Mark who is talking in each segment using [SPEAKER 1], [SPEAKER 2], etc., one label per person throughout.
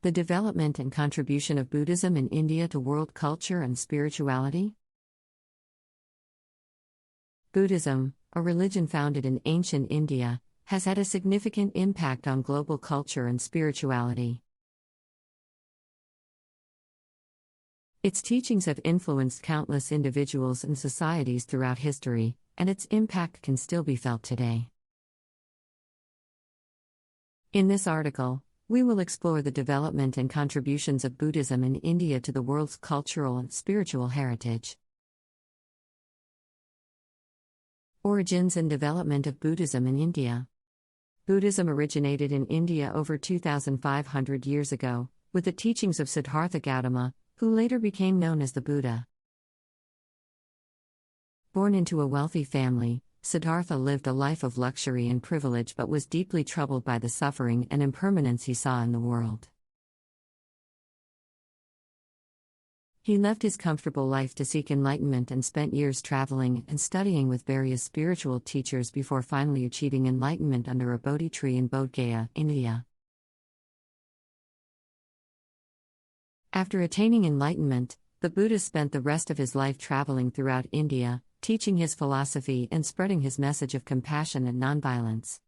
[SPEAKER 1] The development and contribution of Buddhism in India to world culture and spirituality. Buddhism, a religion founded in ancient India, has had a significant impact on global culture and spirituality. Its teachings have influenced countless individuals and societies throughout history, and its impact can still be felt today. In this article, we will explore the development and contributions of Buddhism in India to the world's cultural and spiritual heritage. Origins and development of Buddhism in India. Buddhism originated in India over 2,500 years ago, with the teachings of Siddhartha Gautama, who later became known as the Buddha. Born into a wealthy family, Siddhartha lived a life of luxury and privilege but was deeply troubled by the suffering and impermanence he saw in the world. He left his comfortable life to seek enlightenment and spent years traveling and studying with various spiritual teachers before finally achieving enlightenment under a Bodhi tree in Bodh Gaya, India. After attaining enlightenment, the Buddha spent the rest of his life traveling throughout India, teaching his philosophy and spreading his message of compassion and nonviolence.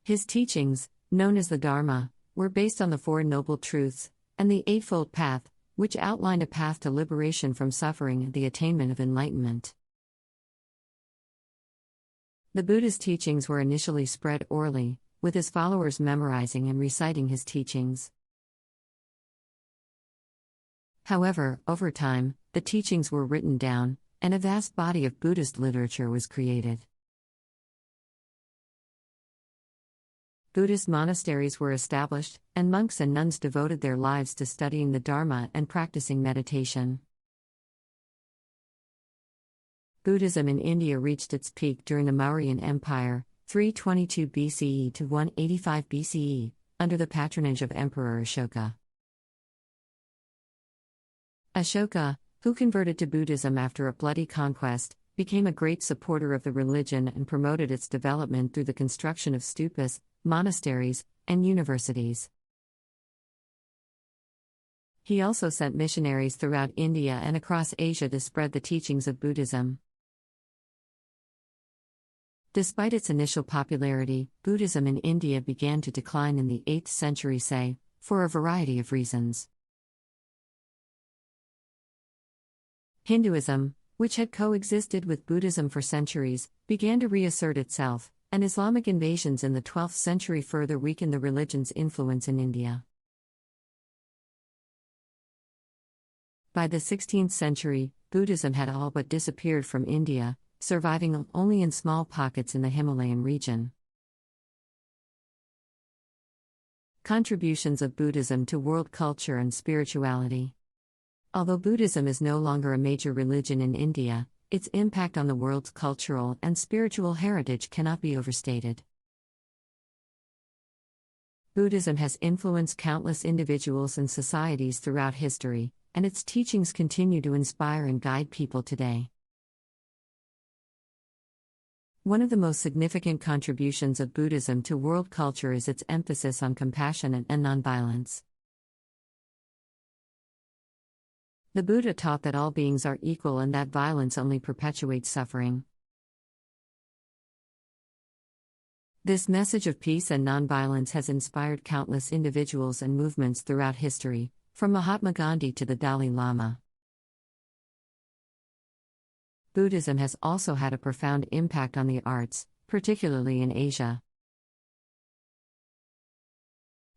[SPEAKER 1] His teachings, known as the Dharma, were based on the Four Noble Truths and the Eightfold Path, which outlined a path to liberation from suffering and the attainment of enlightenment. The Buddha's teachings were initially spread orally, with his followers memorizing and reciting his teachings. However, over time, the teachings were written down, and a vast body of Buddhist literature was created. Buddhist monasteries were established, and monks and nuns devoted their lives to studying the Dharma and practicing meditation. Buddhism in India reached its peak during the Mauryan Empire, 322 BCE to 185 BCE, under the patronage of Emperor Ashoka. Ashoka, who converted to Buddhism after a bloody conquest, became a great supporter of the religion and promoted its development through the construction of stupas, monasteries, and universities. He also sent missionaries throughout India and across Asia to spread the teachings of Buddhism. Despite its initial popularity, Buddhism in India began to decline in the 8th century CE, for a variety of reasons. Hinduism, which had coexisted with Buddhism for centuries, began to reassert itself, and Islamic invasions in the 12th century further weakened the religion's influence in India. By the 16th century, Buddhism had all but disappeared from India, surviving only in small pockets in the Himalayan region. Contributions of Buddhism to world culture and spirituality. Although Buddhism is no longer a major religion in India, its impact on the world's cultural and spiritual heritage cannot be overstated. Buddhism has influenced countless individuals and societies throughout history, and its teachings continue to inspire and guide people today. One of the most significant contributions of Buddhism to world culture is its emphasis on compassion and nonviolence. The Buddha taught that all beings are equal and that violence only perpetuates suffering. This message of peace and nonviolence has inspired countless individuals and movements throughout history, from Mahatma Gandhi to the Dalai Lama. Buddhism has also had a profound impact on the arts, particularly in Asia.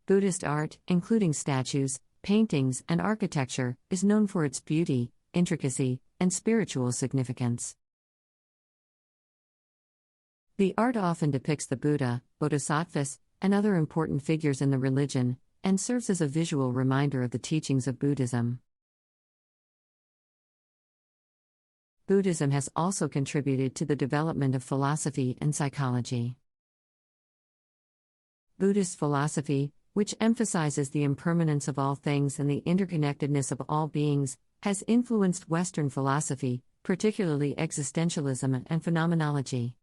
[SPEAKER 1] Buddhist art, including statues, paintings, and architecture, is known for its beauty, intricacy, and spiritual significance. The art often depicts the Buddha, bodhisattvas, and other important figures in the religion, and serves as a visual reminder of the teachings of Buddhism. Buddhism has also contributed to the development of philosophy and psychology. Buddhist philosophy, which emphasizes the impermanence of all things and the interconnectedness of all beings, has influenced Western philosophy, particularly existentialism and phenomenology.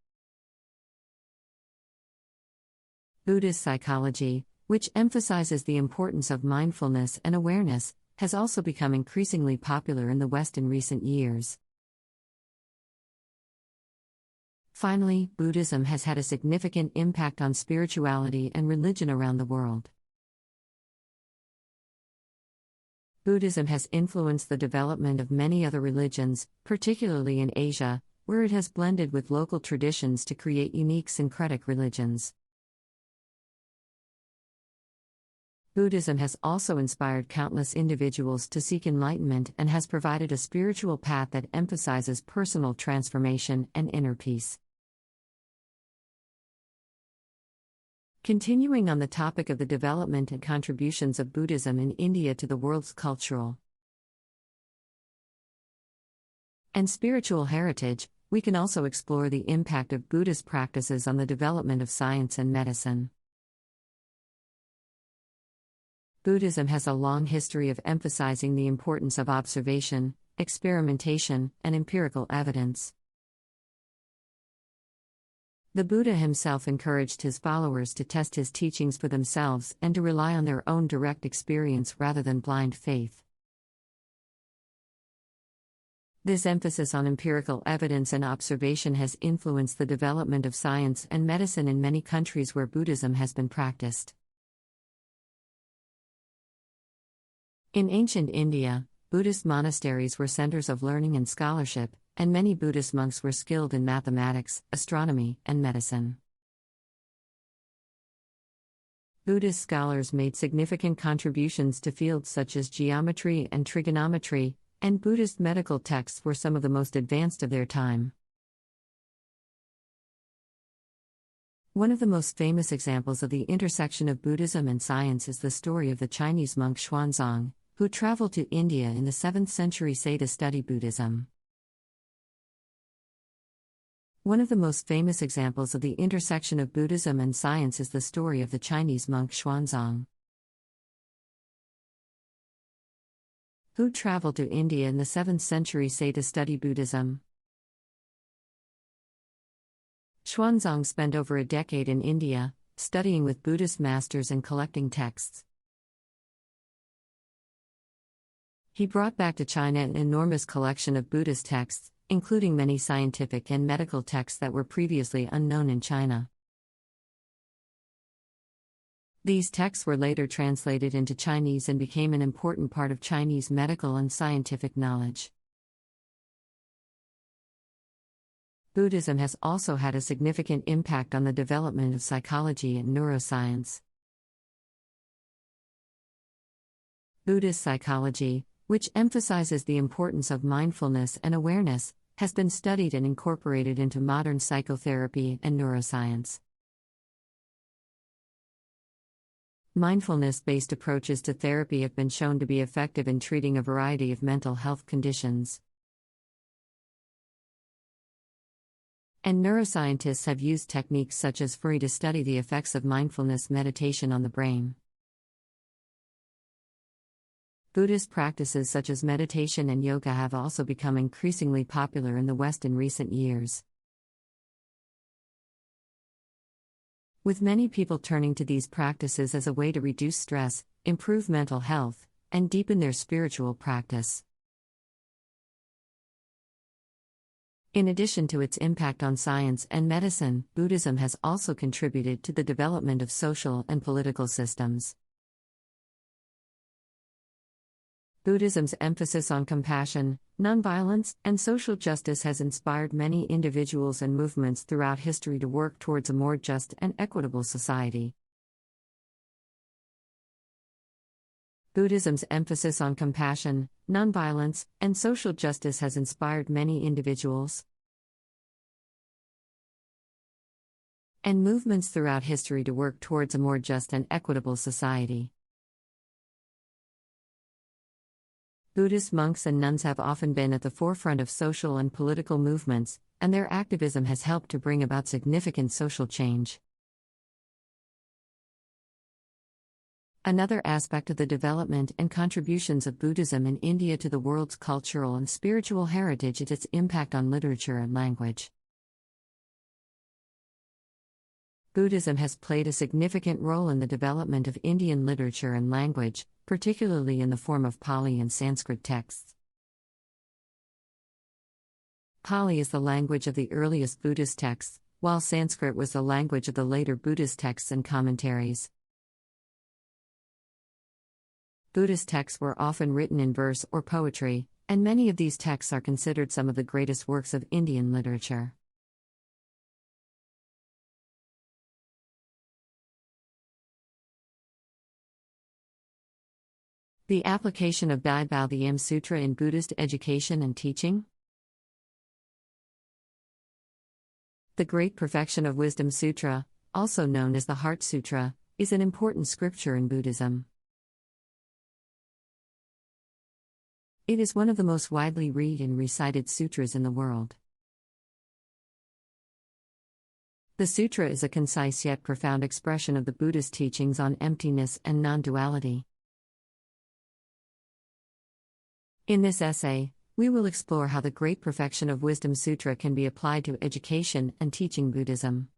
[SPEAKER 1] Buddhist psychology, which emphasizes the importance of mindfulness and awareness, has also become increasingly popular in the West in recent years. Finally, Buddhism has had a significant impact on spirituality and religion around the world. Buddhism has influenced the development of many other religions, particularly in Asia, where it has blended with local traditions to create unique syncretic religions. Buddhism has also inspired countless individuals to seek enlightenment and has provided a spiritual path that emphasizes personal transformation and inner peace. Continuing on the topic of the development and contributions of Buddhism in India to the world's cultural and spiritual heritage, we can also explore the impact of Buddhist practices on the development of science and medicine. Buddhism has a long history of emphasizing the importance of observation, experimentation, and empirical evidence. The Buddha himself encouraged his followers to test his teachings for themselves and to rely on their own direct experience rather than blind faith. This emphasis on empirical evidence and observation has influenced the development of science and medicine in many countries where Buddhism has been practiced. In ancient India, Buddhist monasteries were centers of learning and scholarship, and many Buddhist monks were skilled in mathematics, astronomy, and medicine. Buddhist scholars made significant contributions to fields such as geometry and trigonometry, and Buddhist medical texts were some of the most advanced of their time. One of the most famous examples of the intersection of Buddhism and science is the story of the Chinese monk Xuanzang, who traveled to India in the 7th century CE to study Buddhism. One of the most famous examples of the intersection of Buddhism and science is the story of the Chinese monk Xuanzang, who traveled to India in the 7th century CE to study Buddhism. Xuanzang spent over a decade in India, studying with Buddhist masters and collecting texts. He brought back to China an enormous collection of Buddhist texts, including many scientific and medical texts that were previously unknown in China. These texts were later translated into Chinese and became an important part of Chinese medical and scientific knowledge. Buddhism has also had a significant impact on the development of psychology and neuroscience. Buddhist psychology, which emphasizes the importance of mindfulness and awareness, has been studied and incorporated into modern psychotherapy and neuroscience. Mindfulness-based approaches to therapy have been shown to be effective in treating a variety of mental health conditions. And neuroscientists have used techniques such as FRI to study the effects of mindfulness meditation on the brain. Buddhist practices such as meditation and yoga have also become increasingly popular in the West in recent years, with many people turning to these practices as a way to reduce stress, improve mental health, and deepen their spiritual practice. In addition to its impact on science and medicine, Buddhism has also contributed to the development of social and political systems. Buddhism's emphasis on compassion, nonviolence, and social justice has inspired many individuals and movements throughout history to work towards a more just and equitable society. Buddhism's emphasis on compassion, nonviolence, and social justice has inspired many individuals and movements throughout history to work towards a more just and equitable society. Buddhist monks and nuns have often been at the forefront of social and political movements, and their activism has helped to bring about significant social change. Another aspect of the development and contributions of Buddhism in India to the world's cultural and spiritual heritage is its impact on literature and language. Buddhism has played a significant role in the development of Indian literature and language, particularly in the form of Pali and Sanskrit texts. Pali is the language of the earliest Buddhist texts, while Sanskrit was the language of the later Buddhist texts and commentaries. Buddhist texts were often written in verse or poetry, and many of these texts are considered some of the greatest works of Indian literature. The application of Dai Sutra in Buddhist education and teaching. The Great Perfection of Wisdom Sutra, also known as the Heart Sutra, is an important scripture in Buddhism. It is one of the most widely read and recited sutras in the world. The sutra is a concise yet profound expression of the Buddhist teachings on emptiness and non-duality. In this essay, we will explore how the Great Perfection of Wisdom Sutra can be applied to education and teaching Buddhism.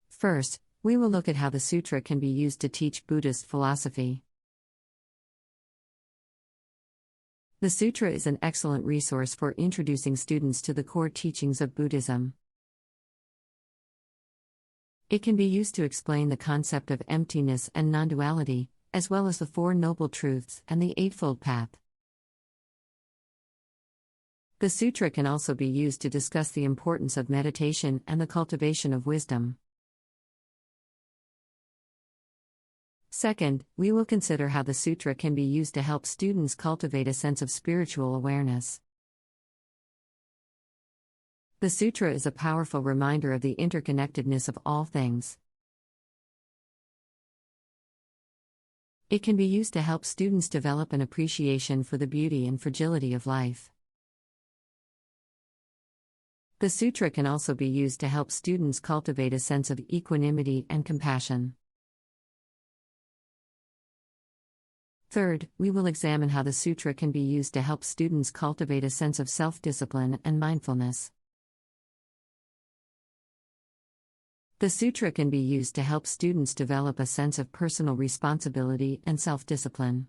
[SPEAKER 1] First, we will look at how the sutra can be used to teach Buddhist philosophy. The sutra is an excellent resource for introducing students to the core teachings of Buddhism. It can be used to explain the concept of emptiness and non-duality, as well as the Four Noble Truths and the Eightfold Path. The sutra can also be used to discuss the importance of meditation and the cultivation of wisdom. Second, we will consider how the sutra can be used to help students cultivate a sense of spiritual awareness. The sutra is a powerful reminder of the interconnectedness of all things. It can be used to help students develop an appreciation for the beauty and fragility of life. The sutra can also be used to help students cultivate a sense of equanimity and compassion. Third, we will examine how the sutra can be used to help students cultivate a sense of self-discipline and mindfulness. The sutra can be used to help students develop a sense of personal responsibility and self-discipline.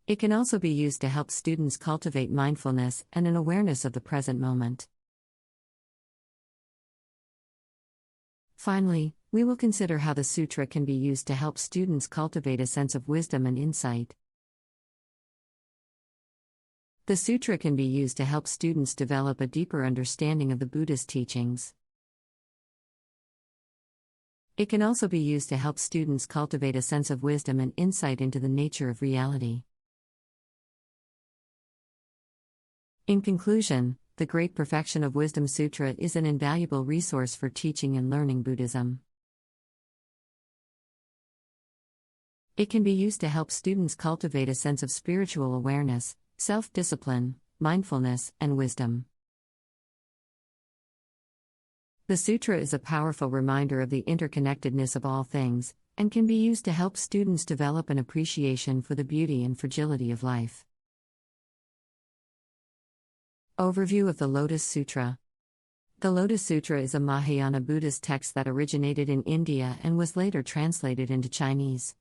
[SPEAKER 1] It can also be used to help students cultivate mindfulness and an awareness of the present moment. Finally, we will consider how the sutra can be used to help students cultivate a sense of wisdom and insight. The sutra can be used to help students develop a deeper understanding of the Buddhist teachings. It can also be used to help students cultivate a sense of wisdom and insight into the nature of reality. In conclusion, the Great Perfection of Wisdom Sutra is an invaluable resource for teaching and learning Buddhism. It can be used to help students cultivate a sense of spiritual awareness, self-discipline, mindfulness, and wisdom. The sutra is a powerful reminder of the interconnectedness of all things, and can be used to help students develop an appreciation for the beauty and fragility of life. Overview of the Lotus Sutra. The Lotus Sutra is a Mahayana Buddhist text that originated in India and was later translated into Chinese.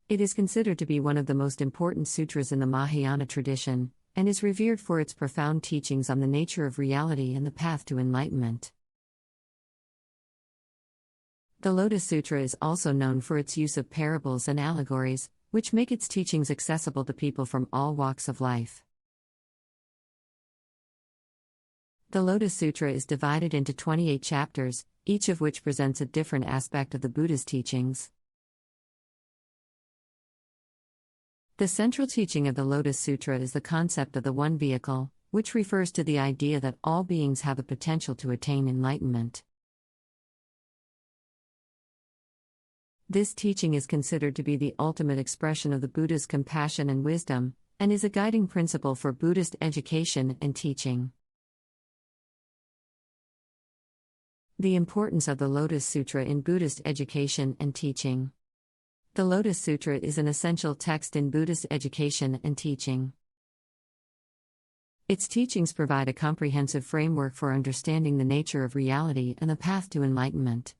[SPEAKER 1] It is considered to be one of the most important sutras in the Mahayana tradition, and is revered for its profound teachings on the nature of reality and the path to enlightenment. The Lotus Sutra is also known for its use of parables and allegories, which make its teachings accessible to people from all walks of life. The Lotus Sutra is divided into 28 chapters, each of which presents a different aspect of the Buddha's teachings. The central teaching of the Lotus Sutra is the concept of the One Vehicle, which refers to the idea that all beings have the potential to attain enlightenment. This teaching is considered to be the ultimate expression of the Buddha's compassion and wisdom, and is a guiding principle for Buddhist education and teaching. The importance of the Lotus Sutra in Buddhist education and teaching. The Lotus Sutra is an essential text in Buddhist education and teaching. Its teachings provide a comprehensive framework for understanding the nature of reality and the path to enlightenment.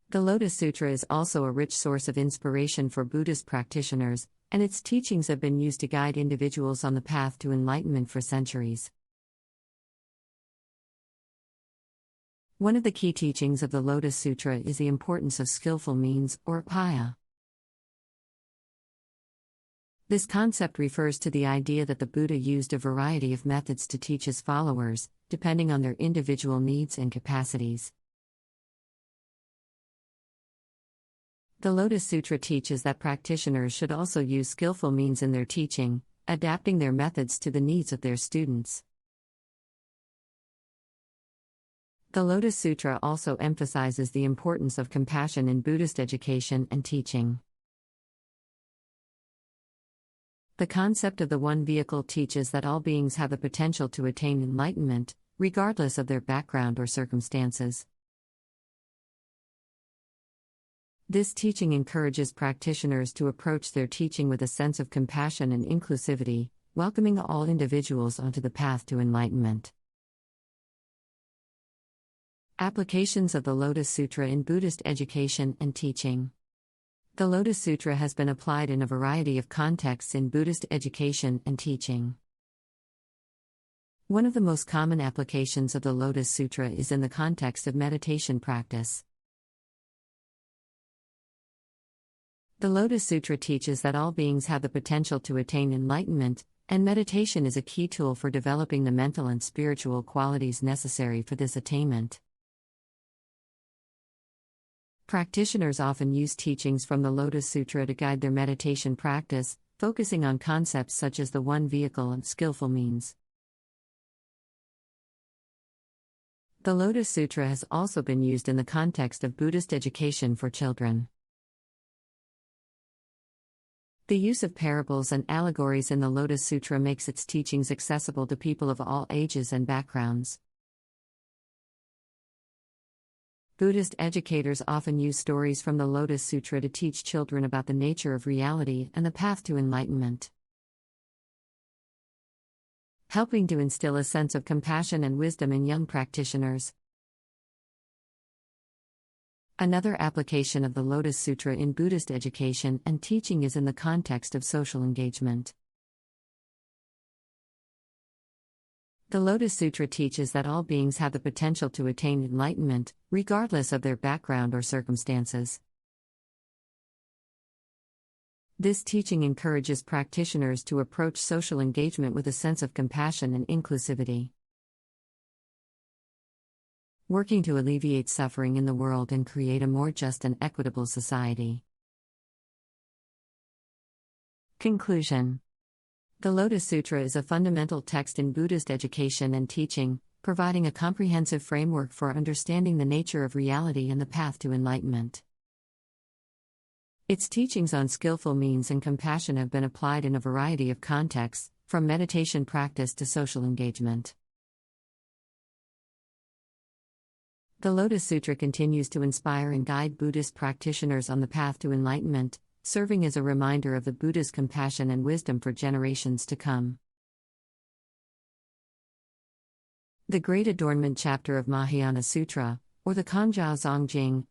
[SPEAKER 1] The Lotus Sutra is also a rich source of inspiration for Buddhist practitioners, and its teachings have been used to guide individuals on the path to enlightenment for centuries. One of the key teachings of the Lotus Sutra is the importance of skillful means, or upaya. This concept refers to the idea that the Buddha used a variety of methods to teach his followers, depending on their individual needs and capacities. The Lotus Sutra teaches that practitioners should also use skillful means in their teaching, adapting their methods to the needs of their students. The Lotus Sutra also emphasizes the importance of compassion in Buddhist education and teaching. The concept of the One Vehicle teaches that all beings have the potential to attain enlightenment, regardless of their background or circumstances. This teaching encourages practitioners to approach their teaching with a sense of compassion and inclusivity, welcoming all individuals onto the path to enlightenment. Applications of the Lotus Sutra in Buddhist education and teaching. The Lotus Sutra has been applied in a variety of contexts in Buddhist education and teaching. One of the most common applications of the Lotus Sutra is in the context of meditation practice. The Lotus Sutra teaches that all beings have the potential to attain enlightenment, and meditation is a key tool for developing the mental and spiritual qualities necessary for this attainment. Practitioners often use teachings from the Lotus Sutra to guide their meditation practice, focusing on concepts such as the One Vehicle and skillful means. The Lotus Sutra has also been used in the context of Buddhist education for children. The use of parables and allegories in the Lotus Sutra makes its teachings accessible to people of all ages and backgrounds. Buddhist educators often use stories from the Lotus Sutra to teach children about the nature of reality and the path to enlightenment, helping to instill a sense of compassion and wisdom in young practitioners. Another application of the Lotus Sutra in Buddhist education and teaching is in the context of social engagement. The Lotus Sutra teaches that all beings have the potential to attain enlightenment, regardless of their background or circumstances. This teaching encourages practitioners to approach social engagement with a sense of compassion and inclusivity, working to alleviate suffering in the world and create a more just and equitable society. Conclusion. The Lotus Sutra is a fundamental text in Buddhist education and teaching, providing a comprehensive framework for understanding the nature of reality and the path to enlightenment. Its teachings on skillful means and compassion have been applied in a variety of contexts, from meditation practice to social engagement. The Lotus Sutra continues to inspire and guide Buddhist practitioners on the path to enlightenment, serving as a reminder of the Buddha's compassion and wisdom for generations to come. The Great Adornment chapter of Mahayana Sutra, or the Kangjao Zongjing,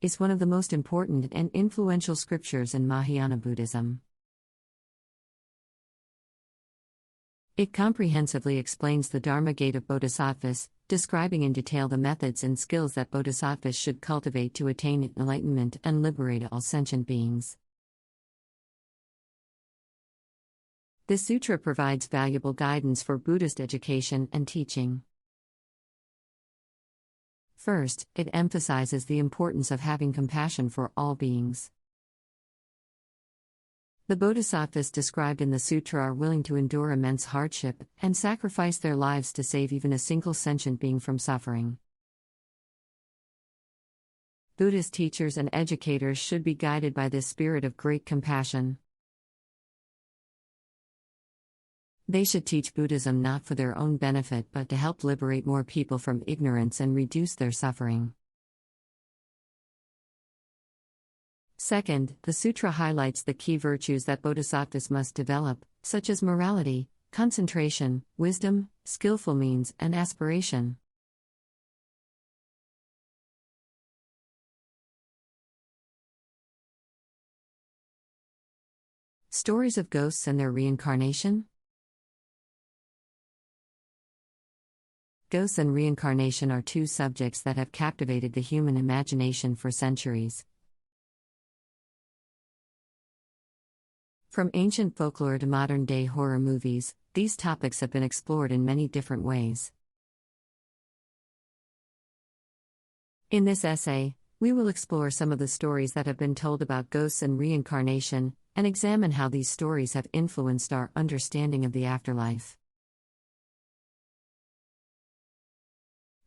[SPEAKER 1] is one of the most important and influential scriptures in Mahayana Buddhism. It comprehensively explains the Dharma gate of bodhisattvas, describing in detail the methods and skills that bodhisattvas should cultivate to attain enlightenment and liberate all sentient beings. This sutra provides valuable guidance for Buddhist education and teaching. First, it emphasizes the importance of having compassion for all beings. The bodhisattvas described in the sutra are willing to endure immense hardship and sacrifice their lives to save even a single sentient being from suffering. Buddhist teachers and educators should be guided by this spirit of great compassion. They should teach Buddhism not for their own benefit but to help liberate more people from ignorance and reduce their suffering. Second, the sutra highlights the key virtues that bodhisattvas must develop, such as morality, concentration, wisdom, skillful means, and aspiration. Stories of ghosts and their reincarnation? Ghosts and reincarnation are two subjects that have captivated the human imagination for centuries. From ancient folklore to modern-day horror movies, these topics have been explored in many different ways. In this essay, we will explore some of the stories that have been told about ghosts and reincarnation, and examine how these stories have influenced our understanding of the afterlife.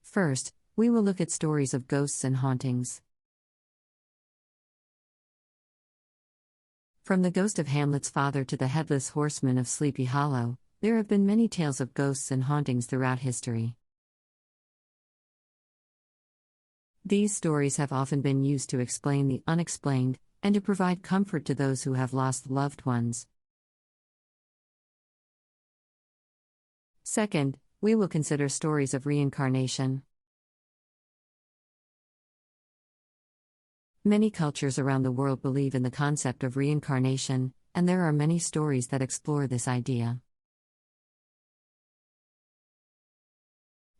[SPEAKER 1] First, we will look at stories of ghosts and hauntings. From the ghost of Hamlet's father to the headless horseman of Sleepy Hollow, there have been many tales of ghosts and hauntings throughout history. These stories have often been used to explain the unexplained, and to provide comfort to those who have lost loved ones. Second, we will consider stories of reincarnation. Many cultures around the world believe in the concept of reincarnation, and there are many stories that explore this idea.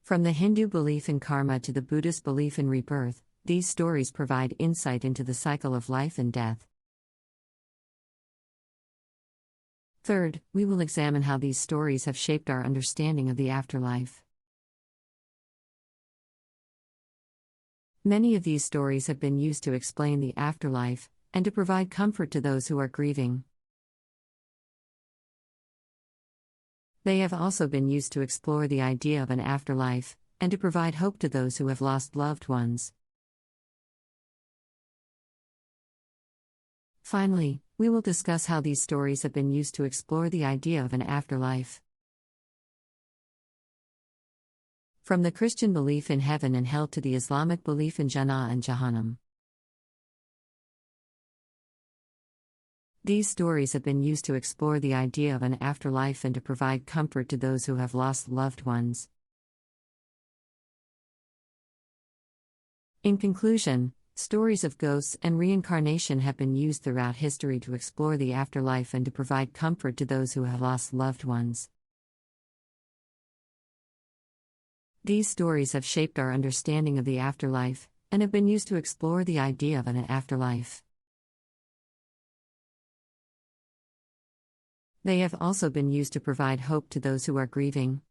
[SPEAKER 1] From the Hindu belief in karma to the Buddhist belief in rebirth, these stories provide insight into the cycle of life and death. Third, we will examine how these stories have shaped our understanding of the afterlife. Many of these stories have been used to explain the afterlife, and to provide comfort to those who are grieving. They have also been used to explore the idea of an afterlife, and to provide hope to those who have lost loved ones. Finally, we will discuss how these stories have been used to explore the idea of an afterlife. From the Christian belief in heaven and hell to the Islamic belief in Jannah and Jahannam. These stories have been used to explore the idea of an afterlife and to provide comfort to those who have lost loved ones. In conclusion, stories of ghosts and reincarnation have been used throughout history to explore the afterlife and to provide comfort to those who have lost loved ones. These stories have shaped our understanding of the afterlife, and have been used to explore the idea of an afterlife. They have also been used to provide hope to those who are grieving.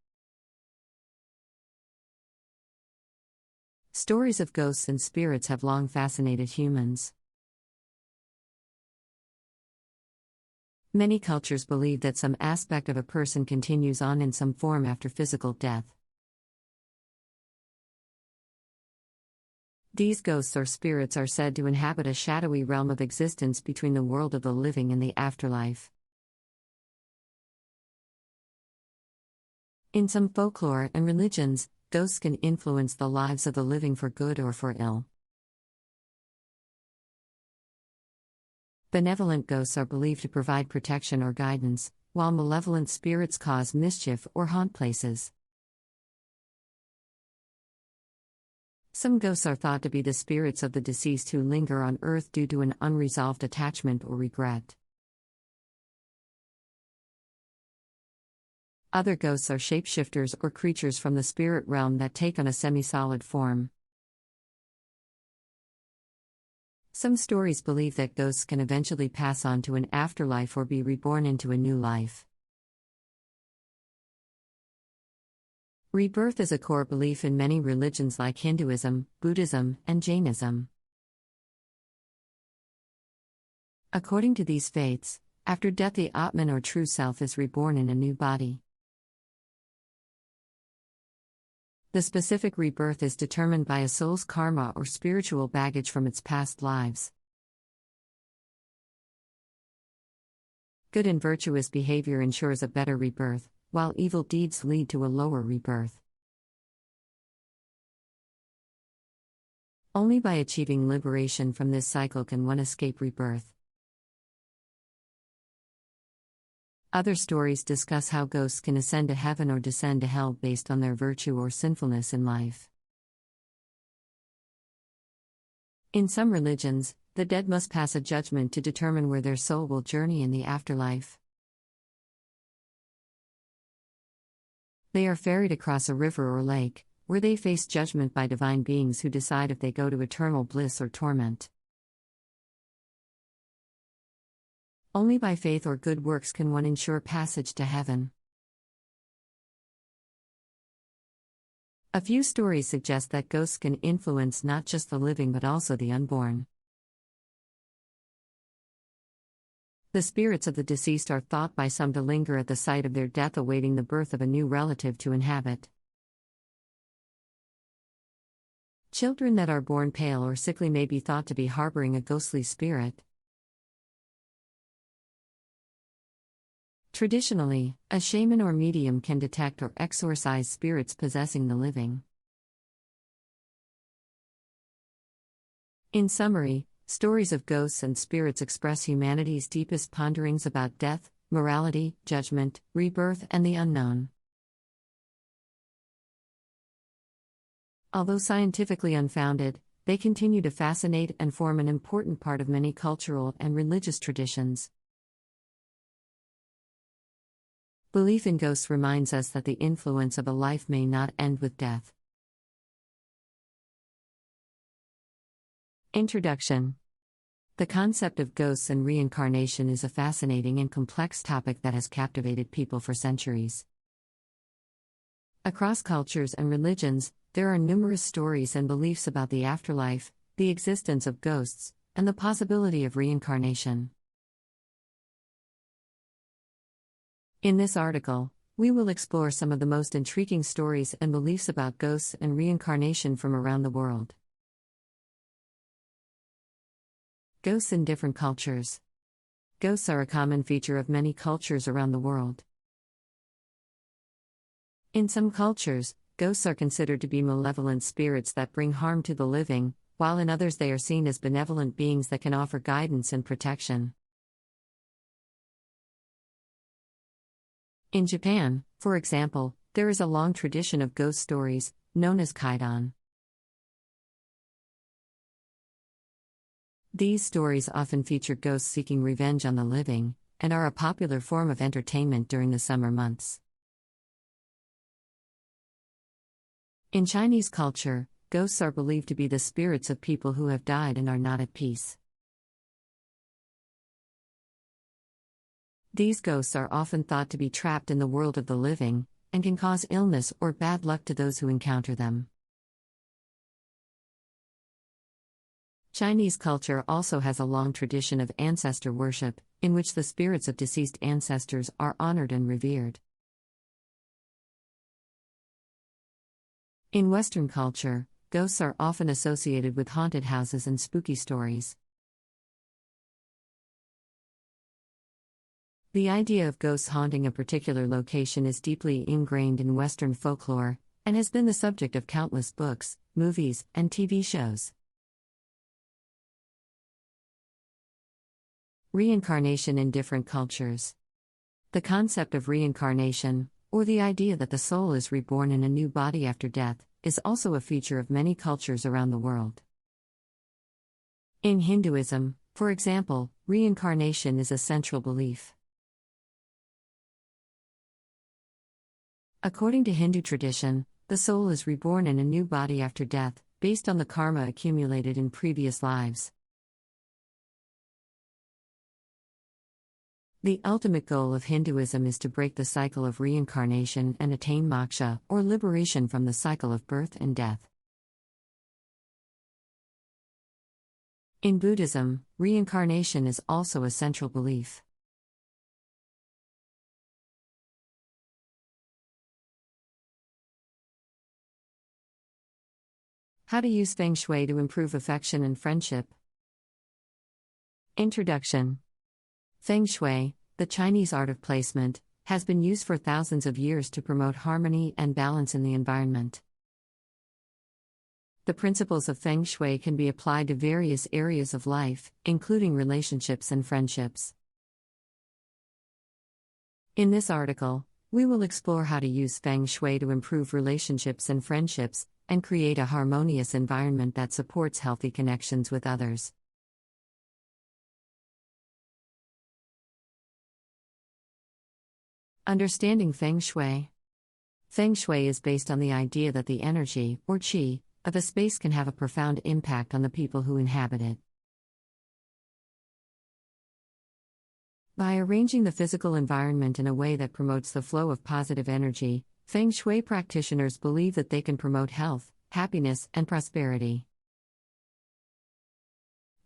[SPEAKER 1] Stories of ghosts and spirits have long fascinated humans. Many cultures believe that some aspect of a person continues on in some form after physical death. These ghosts or spirits are said to inhabit a shadowy realm of existence between the world of the living and the afterlife. In some folklore and religions, ghosts can influence the lives of the living for good or for ill. Benevolent ghosts are believed to provide protection or guidance, while malevolent spirits cause mischief or haunt places. Some ghosts are thought to be the spirits of the deceased who linger on earth due to an unresolved attachment or regret. Other ghosts are shapeshifters or creatures from the spirit realm that take on a semi-solid form. Some stories believe that ghosts can eventually pass on to an afterlife or be reborn into a new life. Rebirth is a core belief in many religions like Hinduism, Buddhism, and Jainism. According to these faiths, after death the Atman or true self is reborn in a new body. The specific rebirth is determined by a soul's karma or spiritual baggage from its past lives. Good and virtuous behavior ensures a better rebirth, while evil deeds lead to a lower rebirth. Only by achieving liberation from this cycle can one escape rebirth. Other stories discuss how ghosts can ascend to heaven or descend to hell based on their virtue or sinfulness in life. In some religions, the dead must pass a judgment to determine where their soul will journey in the afterlife. They are ferried across a river or lake, where they face judgment by divine beings who decide if they go to eternal bliss or torment. Only by faith or good works can one ensure passage to heaven. A few stories suggest that ghosts can influence not just the living but also the unborn. The spirits of the deceased are thought by some to linger at the site of their death, awaiting the birth of a new relative to inhabit. Children that are born pale or sickly may be thought to be harboring a ghostly spirit. Traditionally, a shaman or medium can detect or exorcise spirits possessing the living. In summary, stories of ghosts and spirits express humanity's deepest ponderings about death, morality, judgment, rebirth, and the unknown. Although scientifically unfounded, they continue to fascinate and form an important part of many cultural and religious traditions. Belief in ghosts reminds us that the influence of a life may not end with death. Introduction. The concept of ghosts and reincarnation is a fascinating and complex topic that has captivated people for centuries. Across cultures and religions, there are numerous stories and beliefs about the afterlife, the existence of ghosts, and the possibility of reincarnation. In this article, we will explore some of the most intriguing stories and beliefs about ghosts and reincarnation from around the world. Ghosts in different cultures. Ghosts are a common feature of many cultures around the world. In some cultures, ghosts are considered to be malevolent spirits that bring harm to the living, while in others they are seen as benevolent beings that can offer guidance and protection. In Japan, for example, there is a long tradition of ghost stories, known as kaidan. These stories often feature ghosts seeking revenge on the living, and are a popular form of entertainment during the summer months. In Chinese culture, ghosts are believed to be the spirits of people who have died and are not at peace. These ghosts are often thought to be trapped in the world of the living, and can cause illness or bad luck to those who encounter them. Chinese culture also has a long tradition of ancestor worship, in which the spirits of deceased ancestors are honored and revered. In Western culture, ghosts are often associated with haunted houses and spooky stories. The idea of ghosts haunting a particular location is deeply ingrained in Western folklore, and has been the subject of countless books, movies, and TV shows. Reincarnation in different cultures. The concept of reincarnation, or the idea that the soul is reborn in a new body after death, is also a feature of many cultures around the world. In Hinduism, for example, reincarnation is a central belief. According to Hindu tradition, the soul is reborn in a new body after death, based on the karma accumulated in previous lives. The ultimate goal of Hinduism is to break the cycle of reincarnation and attain moksha, or liberation from the cycle of birth and death. In Buddhism, reincarnation is also a central belief. How to use Feng Shui to improve affection and friendship. Introduction. Feng Shui, the Chinese art of placement, has been used for thousands of years to promote harmony and balance in the environment. The principles of Feng Shui can be applied to various areas of life, including relationships and friendships. In this article, we will explore how to use Feng Shui to improve relationships and friendships, and create a harmonious environment that supports healthy connections with others. Understanding Feng Shui. Feng Shui is based on the idea that the energy, or qi, of a space can have a profound impact on the people who inhabit it. By arranging the physical environment in a way that promotes the flow of positive energy, Feng Shui practitioners believe that they can promote health, happiness, and prosperity.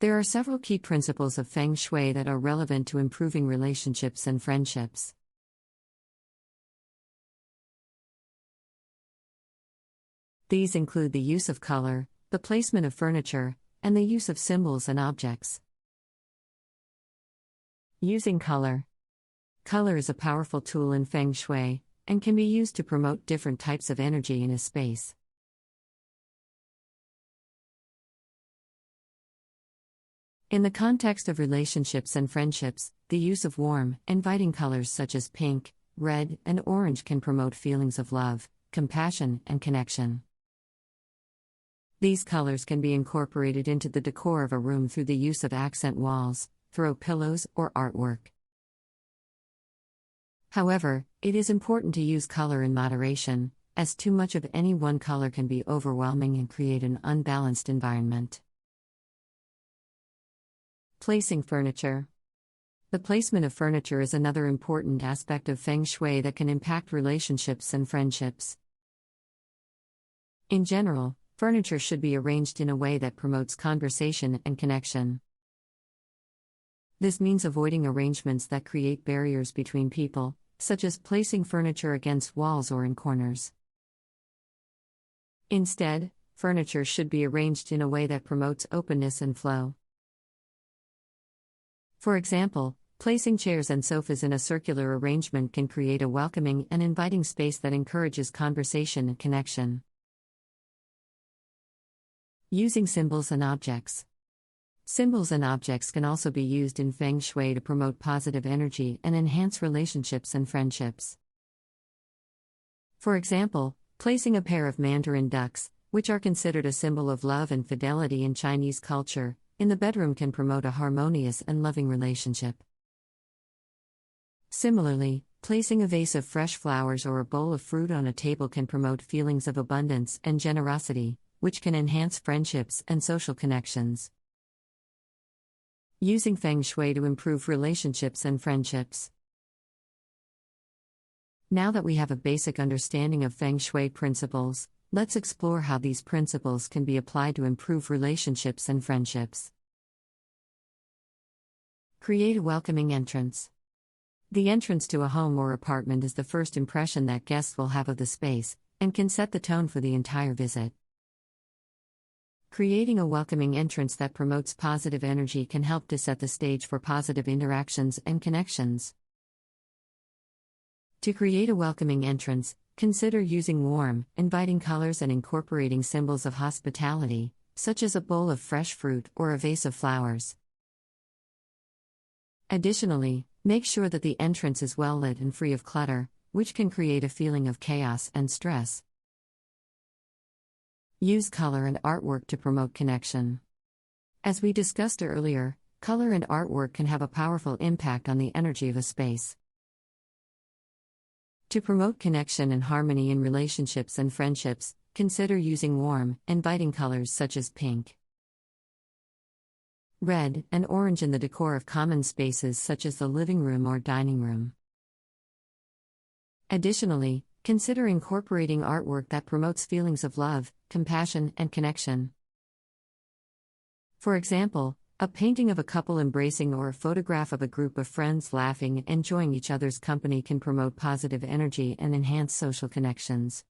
[SPEAKER 1] There are several key principles of Feng Shui that are relevant to improving relationships and friendships. These include the use of color, the placement of furniture, and the use of symbols and objects. Using color. Color is a powerful tool in Feng Shui, and can be used to promote different types of energy in a space. In the context of relationships and friendships, the use of warm, inviting colors such as pink, red, and orange can promote feelings of love, compassion, and connection. These colors can be incorporated into the decor of a room through the use of accent walls, throw pillows, or artwork. However, it is important to use color in moderation, as too much of any one color can be overwhelming and create an unbalanced environment. Placing furniture. The placement of furniture is another important aspect of Feng Shui that can impact relationships and friendships. In general, furniture should be arranged in a way that promotes conversation and connection. This means avoiding arrangements that create barriers between people, such as placing furniture against walls or in corners. Instead, furniture should be arranged in a way that promotes openness and flow. For example, placing chairs and sofas in a circular arrangement can create a welcoming and inviting space that encourages conversation and connection. Using symbols and objects. Symbols and objects can also be used in Feng Shui to promote positive energy and enhance relationships and friendships. For example, placing a pair of mandarin ducks, which are considered a symbol of love and fidelity in Chinese culture, in the bedroom can promote a harmonious and loving relationship. Similarly, placing a vase of fresh flowers or a bowl of fruit on a table can promote feelings of abundance and generosity, which can enhance friendships and social connections. Using Feng Shui to improve relationships and friendships. Now that we have a basic understanding of Feng Shui principles, let's explore how these principles can be applied to improve relationships and friendships. Create a welcoming entrance. The entrance to a home or apartment is the first impression that guests will have of the space, and can set the tone for the entire visit. Creating a welcoming entrance that promotes positive energy can help to set the stage for positive interactions and connections. To create a welcoming entrance, consider using warm, inviting colors and incorporating symbols of hospitality, such as a bowl of fresh fruit or a vase of flowers. Additionally, make sure that the entrance is well lit and free of clutter, which can create a feeling of chaos and stress. Use color and artwork to promote connection. As we discussed earlier, color and artwork can have a powerful impact on the energy of a space. To promote connection and harmony in relationships and friendships, consider using warm, inviting colors such as pink, red, and orange in the decor of common spaces such as the living room or dining room. Additionally, consider incorporating artwork that promotes feelings of love, compassion, and connection. For example, a painting of a couple embracing or a photograph of a group of friends laughing and enjoying each other's company can promote positive energy and enhance social connections.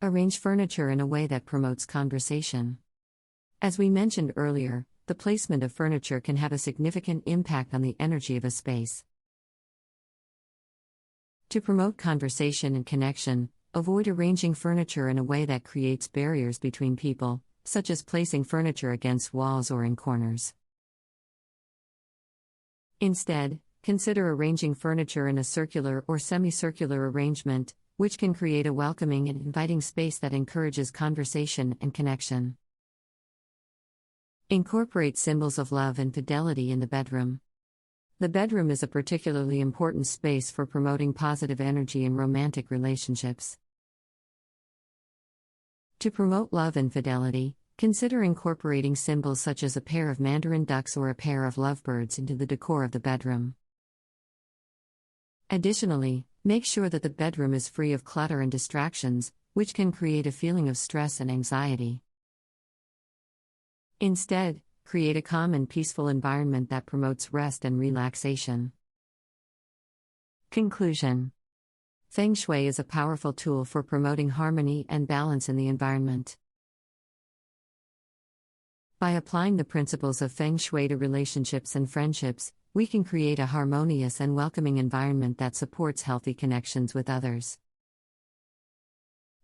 [SPEAKER 1] Arrange furniture in a way that promotes conversation. As we mentioned earlier, the placement of furniture can have a significant impact on the energy of a space. To promote conversation and connection, avoid arranging furniture in a way that creates barriers between people, such as placing furniture against walls or in corners. Instead, consider arranging furniture in a circular or semicircular arrangement, which can create a welcoming and inviting space that encourages conversation and connection. Incorporate symbols of love and fidelity in the bedroom. The bedroom is a particularly important space for promoting positive energy in romantic relationships. To promote love and fidelity, consider incorporating symbols such as a pair of mandarin ducks or a pair of lovebirds into the decor of the bedroom. Additionally, make sure that the bedroom is free of clutter and distractions, which can create a feeling of stress and anxiety. Instead, create a calm and peaceful environment that promotes rest and relaxation. Conclusion: Feng Shui is a powerful tool for promoting harmony and balance in the environment. By applying the principles of Feng Shui to relationships and friendships, we can create a harmonious and welcoming environment that supports healthy connections with others.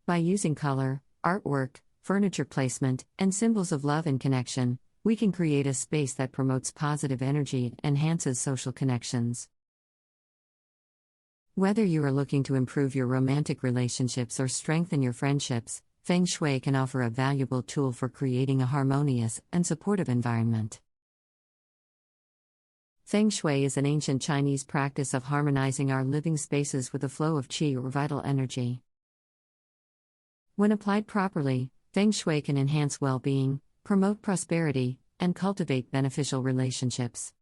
[SPEAKER 1] By using color, artwork, furniture placement, and symbols of love and connection, we can create a space that promotes positive energy and enhances social connections. Whether you are looking to improve your romantic relationships or strengthen your friendships, Feng Shui can offer a valuable tool for creating a harmonious and supportive environment. Feng Shui is an ancient Chinese practice of harmonizing our living spaces with a flow of qi or vital energy. When applied properly, Feng Shui can enhance well-being, promote prosperity, and cultivate beneficial relationships.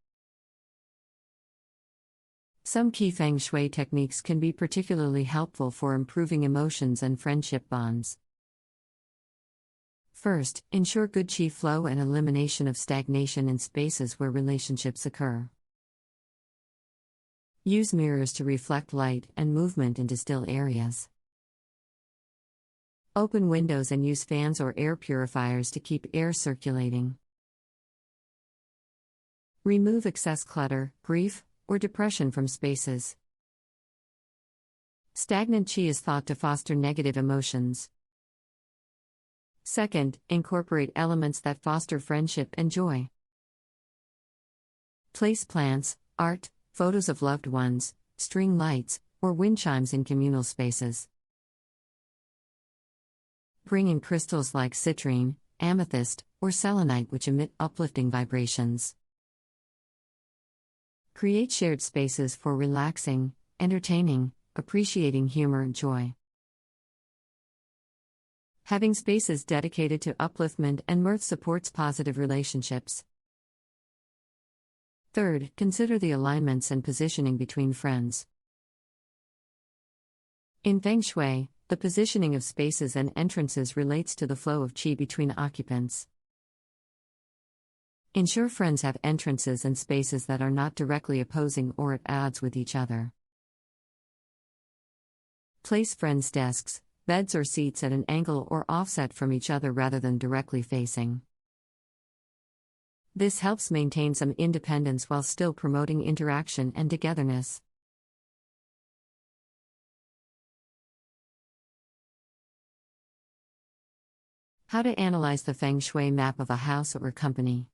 [SPEAKER 1] Some key Feng Shui techniques can be particularly helpful for improving emotions and friendship bonds. First, ensure good qi flow and elimination of stagnation in spaces where relationships occur. Use mirrors to reflect light and movement into still areas. Open windows and use fans or air purifiers to keep air circulating. Remove excess clutter, grief, or depression from spaces. Stagnant qi is thought to foster negative emotions. Second, incorporate elements that foster friendship and joy. Place plants, art, photos of loved ones, string lights, or wind chimes in communal spaces. Bring in crystals like citrine, amethyst, or selenite which emit uplifting vibrations. Create shared spaces for relaxing, entertaining, appreciating humor and joy. Having spaces dedicated to upliftment and mirth supports positive relationships. Third, consider the alignments and positioning between friends. In Feng Shui, the positioning of spaces and entrances relates to the flow of qi between occupants. Ensure friends have entrances and spaces that are not directly opposing or at odds with each other. Place friends' desks, beds or seats at an angle or offset from each other rather than directly facing. This helps maintain some independence while still promoting interaction and togetherness. How to analyze the Feng Shui map of a house or company.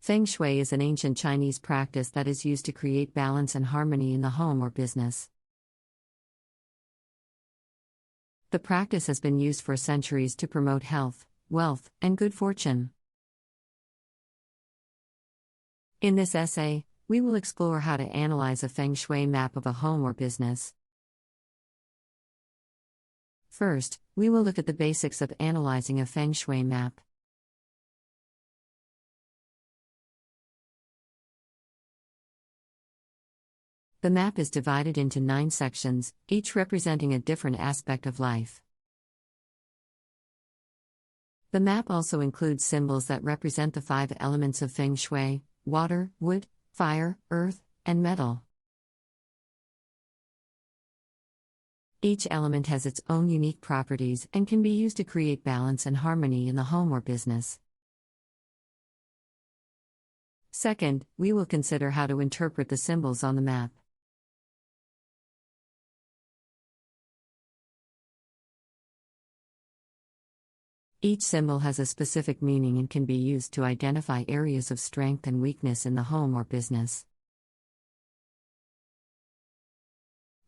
[SPEAKER 1] Feng Shui is an ancient Chinese practice that is used to create balance and harmony in the home or business. The practice has been used for centuries to promote health, wealth, and good fortune. In this essay, we will explore how to analyze a Feng Shui map of a home or business. First, we will look at the basics of analyzing a Feng Shui map. The map is divided into 9 sections, each representing a different aspect of life. The map also includes symbols that represent the 5 elements of Feng Shui: water, wood, fire, earth, and metal. Each element has its own unique properties and can be used to create balance and harmony in the home or business. Second, we will consider how to interpret the symbols on the map. Each symbol has a specific meaning and can be used to identify areas of strength and weakness in the home or business.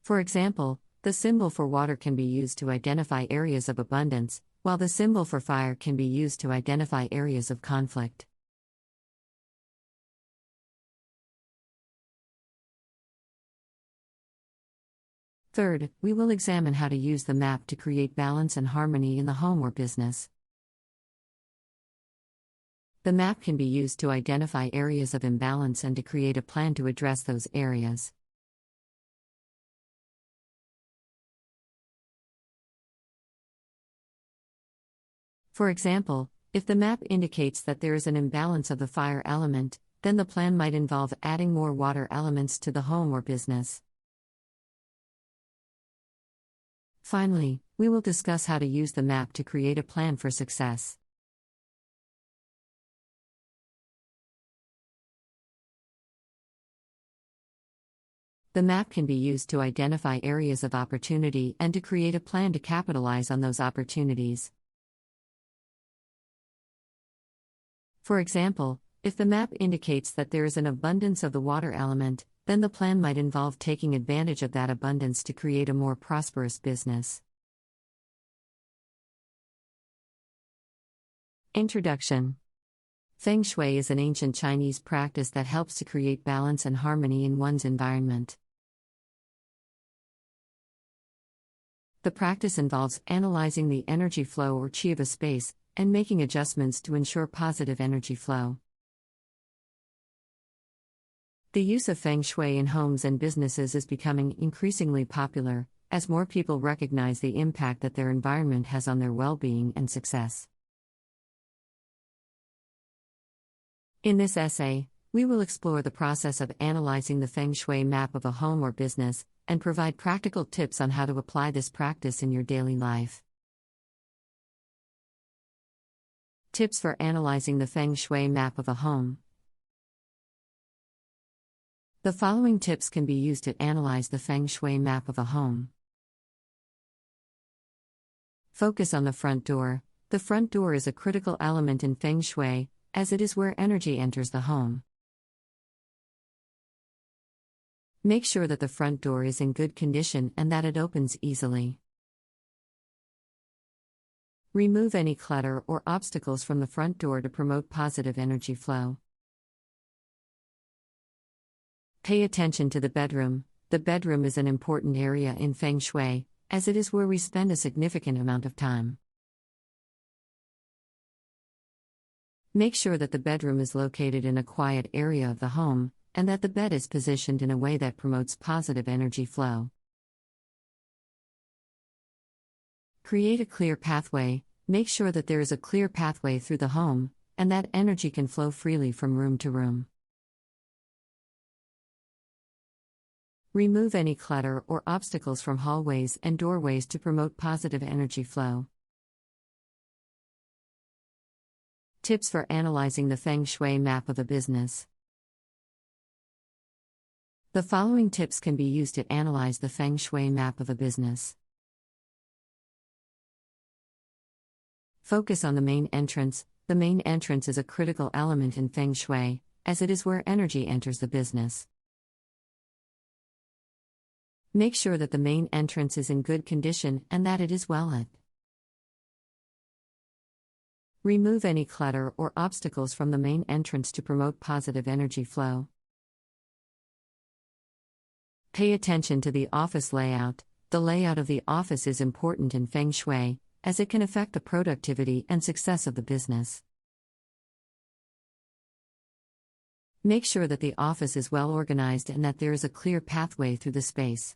[SPEAKER 1] For example, the symbol for water can be used to identify areas of abundance, while the symbol for fire can be used to identify areas of conflict. Third, we will examine how to use the map to create balance and harmony in the home or business. The map can be used to identify areas of imbalance and to create a plan to address those areas. For example, if the map indicates that there is an imbalance of the fire element, then the plan might involve adding more water elements to the home or business. Finally, we will discuss how to use the map to create a plan for success. The map can be used to identify areas of opportunity and to create a plan to capitalize on those opportunities. For example, if the map indicates that there is an abundance of the water element, then the plan might involve taking advantage of that abundance to create a more prosperous business. Introduction. Feng Shui is an ancient Chinese practice that helps to create balance and harmony in one's environment. The practice involves analyzing the energy flow or qi of a space, and making adjustments to ensure positive energy flow. The use of Feng Shui in homes and businesses is becoming increasingly popular, as more people recognize the impact that their environment has on their well-being and success. In this essay, we will explore the process of analyzing the Feng Shui map of a home or business, and provide practical tips on how to apply this practice in your daily life. Tips for analyzing the Feng Shui map of a home. The following tips can be used to analyze the Feng Shui map of a home. Focus on the front door. The front door is a critical element in Feng Shui, as it is where energy enters the home. Make sure that the front door is in good condition and that it opens easily. Remove any clutter or obstacles from the front door to promote positive energy flow. Pay attention to the bedroom. The bedroom is an important area in Feng Shui, as it is where we spend a significant amount of time. Make sure that the bedroom is located in a quiet area of the home, and that the bed is positioned in a way that promotes positive energy flow. Create a clear pathway. Make sure that there is a clear pathway through the home, and that energy can flow freely from room to room. Remove any clutter or obstacles from hallways and doorways to promote positive energy flow. Tips for analyzing the Feng Shui map of a business. The following tips can be used to analyze the Feng Shui map of a business. Focus on the main entrance. The main entrance is a critical element in Feng Shui, as it is where energy enters the business. Make sure that the main entrance is in good condition and that it is well lit. Remove any clutter or obstacles from the main entrance to promote positive energy flow. Pay attention to the office layout. The layout of the office is important in Feng Shui, as it can affect the productivity and success of the business. Make sure that the office is well organized and that there is a clear pathway through the space.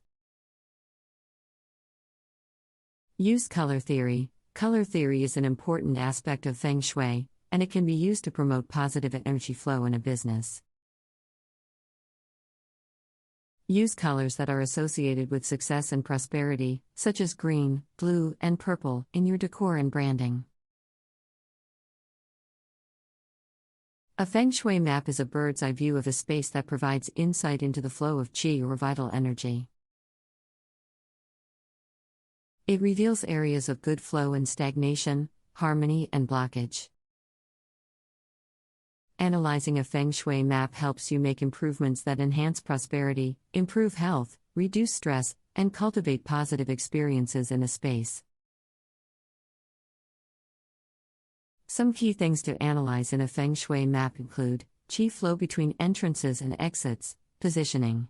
[SPEAKER 1] Use color theory. Color theory is an important aspect of Feng Shui, and it can be used to promote positive energy flow in a business. Use colors that are associated with success and prosperity, such as green, blue, and purple, in your decor and branding. A Feng Shui map is a bird's eye view of a space that provides insight into the flow of qi or vital energy. It reveals areas of good flow and stagnation, harmony, and blockage. Analyzing a feng shui map helps you make improvements that enhance prosperity, improve health, reduce stress, and cultivate positive experiences in a space. Some key things to analyze in a feng shui map include qi flow between entrances and exits, positioning,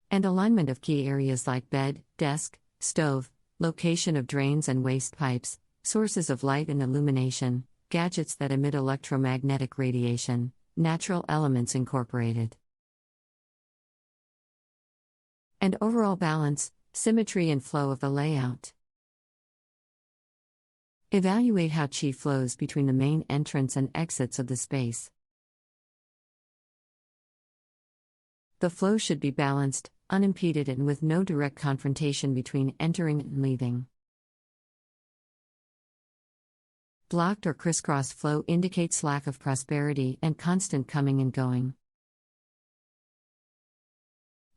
[SPEAKER 1] and alignment of key areas like bed, desk, stove, location of drains and waste pipes, sources of light and illumination, gadgets that emit electromagnetic radiation, natural elements incorporated, and overall balance, symmetry, and flow of the layout. Evaluate how qi flows between the main entrance and exits of the space. The flow should be balanced, unimpeded, and with no direct confrontation between entering and leaving. Blocked or crisscross flow indicates lack of prosperity and constant coming and going.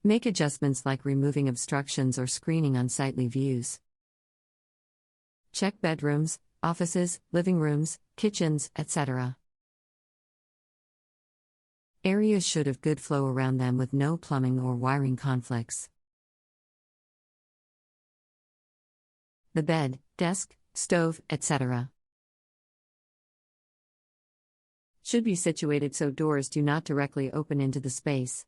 [SPEAKER 1] Make adjustments like removing obstructions or screening unsightly views. Check bedrooms, offices, living rooms, kitchens, etc. Areas should have good flow around them with no plumbing or wiring conflicts. The bed, desk, stove, etc. should be situated so doors do not directly open into the space.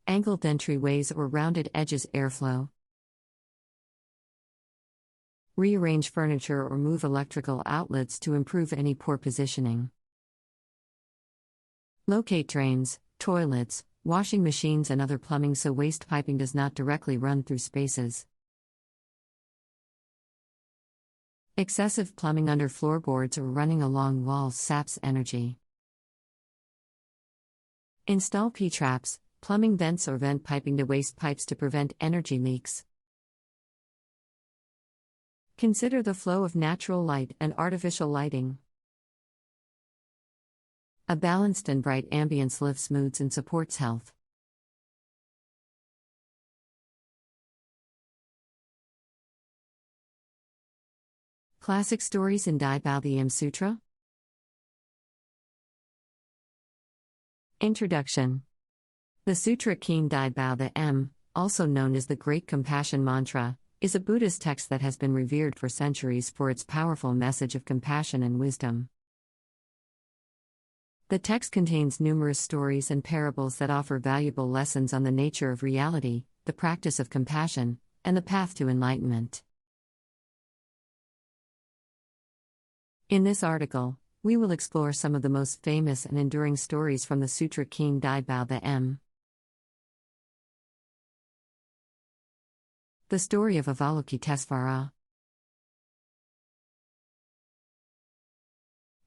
[SPEAKER 1] Angled entryways or rounded edges airflow. Rearrange furniture or move electrical outlets to improve any poor positioning. Locate drains, toilets, washing machines and other plumbing so waste piping does not directly run through spaces. Excessive plumbing under floorboards or running along walls saps energy. Install P-traps, plumbing vents or vent piping to waste pipes to prevent energy leaks. Consider the flow of natural light and artificial lighting. A balanced and bright ambience lifts moods and supports health. Classic stories in Dai Bao the M Sutra. Introduction. The Sutra King Dai Bao the M, also known as the Great Compassion Mantra, is a Buddhist text that has been revered for centuries for its powerful message of compassion and wisdom. The text contains numerous stories and parables that offer valuable lessons on the nature of reality, the practice of compassion, and the path to enlightenment. In this article, we will explore some of the most famous and enduring stories from the Sutra King Dai Bao the M. The story of Avalokitesvara.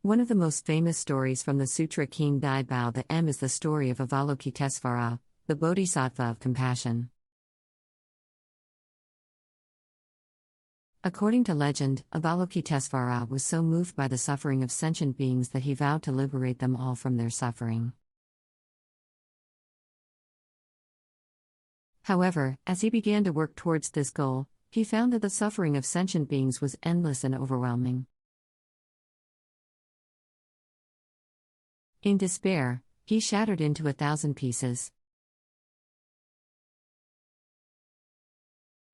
[SPEAKER 1] One of the most famous stories from the Sutra King Dai Bao the M is the story of Avalokitesvara, the Bodhisattva of compassion. According to legend, Avalokitesvara was so moved by the suffering of sentient beings that he vowed to liberate them all from their suffering. However, as he began to work towards this goal, he found that the suffering of sentient beings was endless and overwhelming. In despair, he shattered into 1,000 pieces.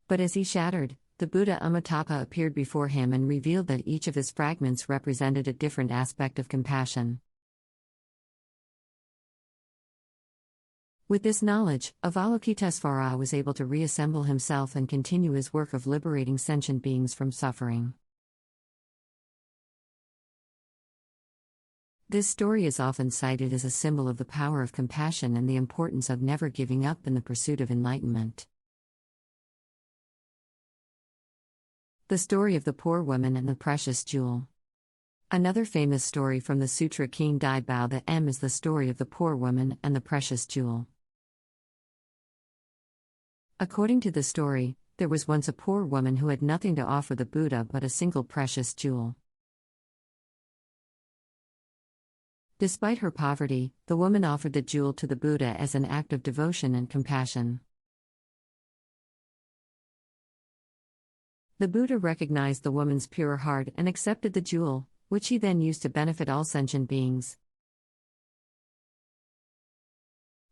[SPEAKER 1] But as he shattered, the Buddha Amitabha appeared before him and revealed that each of his fragments represented a different aspect of compassion. With this knowledge, Avalokitesvara was able to reassemble himself and continue his work of liberating sentient beings from suffering. This story is often cited as a symbol of the power of compassion and the importance of never giving up in the pursuit of enlightenment. The story of the poor woman and the precious jewel. Another famous story from the Sutra King Dai Bao the M is the story of the poor woman and the precious jewel. According to the story, there was once a poor woman who had nothing to offer the Buddha but a single precious jewel. Despite her poverty, the woman offered the jewel to the Buddha as an act of devotion and compassion. The Buddha recognized the woman's pure heart and accepted the jewel, which he then used to benefit all sentient beings.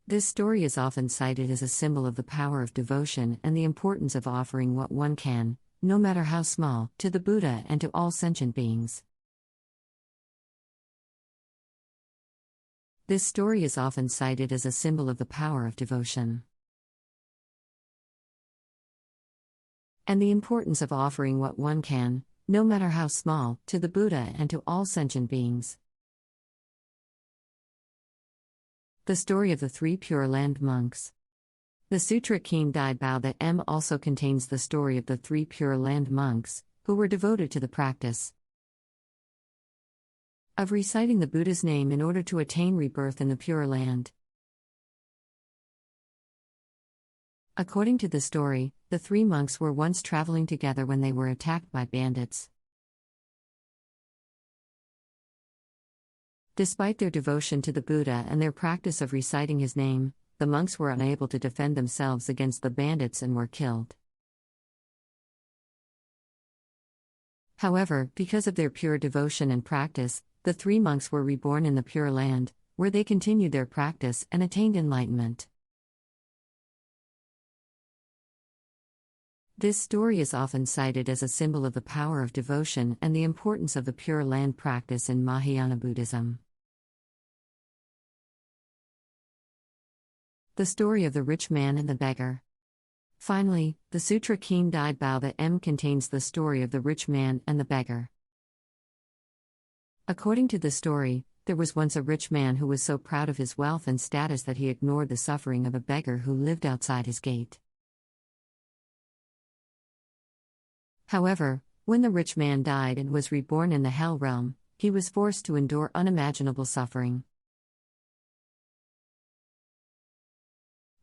[SPEAKER 1] This story is often cited as a symbol of the power of devotion and the importance of offering what one can, no matter how small, to the Buddha and to all sentient beings. This story is often cited as a symbol of the power of devotion and the importance of offering what one can, no matter how small, to the Buddha and to all sentient beings. The story of the three Pure Land monks. The Sutra Keen Dai Bao that M also contains the story of the three Pure Land monks, who were devoted to the practice of reciting the Buddha's name in order to attain rebirth in the Pure Land. According to the story, the three monks were once traveling together when they were attacked by bandits. Despite their devotion to the Buddha and their practice of reciting his name, the monks were unable to defend themselves against the bandits and were killed. However, because of their pure devotion and practice, the three monks were reborn in the Pure Land, where they continued their practice and attained enlightenment. This story is often cited as a symbol of the power of devotion and the importance of the Pure Land practice in Mahayana Buddhism. The story of the rich man and the beggar. Finally, the Sutra Keen Dai Bao that M contains the story of the rich man and the beggar. According to the story, there was once a rich man who was so proud of his wealth and status that he ignored the suffering of a beggar who lived outside his gate. However, when the rich man died and was reborn in the hell realm, he was forced to endure unimaginable suffering.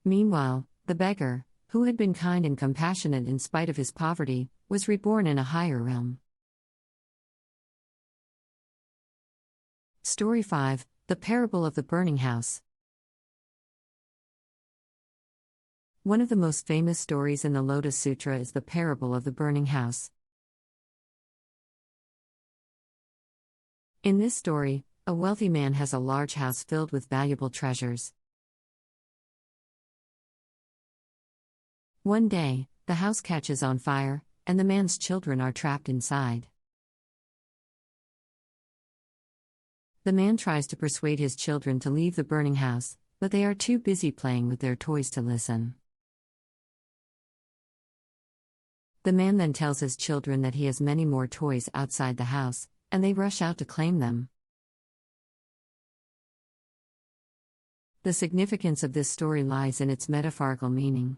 [SPEAKER 1] Meanwhile, the beggar, who had been kind and compassionate in spite of his poverty, was reborn in a higher realm. Story 5: The Parable of the Burning House. One of the most famous stories in the Lotus Sutra is the parable of the burning house. In this story, a wealthy man has a large house filled with valuable treasures. One day, the house catches on fire, and the man's children are trapped inside. The man tries to persuade his children to leave the burning house, but they are too busy playing with their toys to listen. The man then tells his children that he has many more toys outside the house, and they rush out to claim them. The significance of this story lies in its metaphorical meaning.